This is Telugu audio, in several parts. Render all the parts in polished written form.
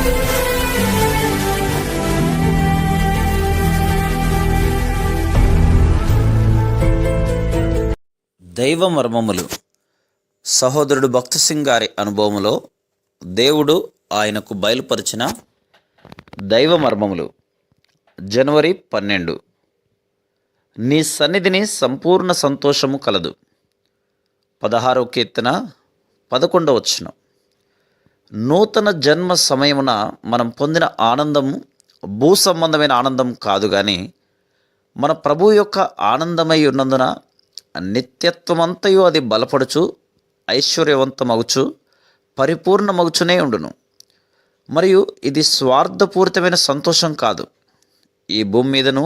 దైవ మర్మములు. సహోదరుడు భక్త సింగ్ గారి అనుభవములో దేవుడు ఆయనకు బయలుపరిచిన దైవ మర్మములు. జనవరి 12. నీ సన్నిధిని సంపూర్ణ సంతోషము కలదు. 16వ కీర్తన 11వ వచనం. నూతన జన్మ సమయమున మనం పొందిన ఆనందం భూ సంబంధమైన ఆనందం కాదు, కానీ మన ప్రభు యొక్క ఆనందమై ఉన్నందున నిత్యత్వమంతయు అది బలపడుచు ఐశ్వర్యవంతమగుచు పరిపూర్ణమగుచునే ఉండును. మరియు ఇది స్వార్థపూరితమైన సంతోషం కాదు. ఈ భూమి మీదను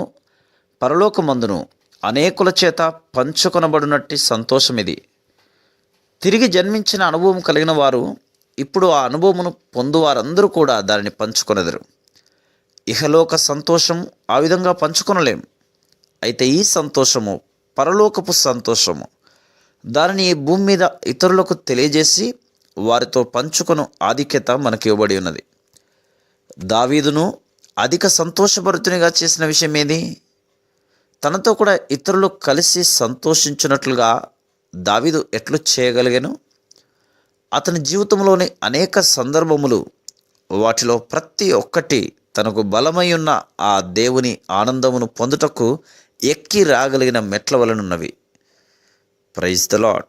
పరలోకమందును అనేకుల చేత పంచుకొనబడినట్టి సంతోషం ఇది. తిరిగి జన్మించిన అనుభవం కలిగిన వారు ఇప్పుడు ఆ అనుభవమును పొందువారందరూ కూడా దానిని పంచుకొనెదరు. ఇహలోక సంతోషం ఆ విధంగా పంచుకొనలేం. అయితే ఈ సంతోషము పరలోకపు సంతోషము. దానిని ఈ భూమి మీద ఇతరులకు తెలియజేసి వారితో పంచుకొను ఆధిక్యత మనకి ఇవ్వబడి ఉన్నది. దావీదును అధిక సంతోషభరితునిగా చేసిన విషయం ఏది? తనతో కూడా ఇతరులు కలిసి సంతోషించినట్లుగా దావీదు ఎట్లు చేయగలిగాను? అతని జీవితంలోని అనేక సందర్భములు, వాటిలో ప్రతి ఒక్కటి తనకు బలమై ఉన్న ఆ దేవుని ఆనందమును పొందుటకు ఎక్కి రాగలిగిన మెట్ల వలనున్నవి. Praise the lord.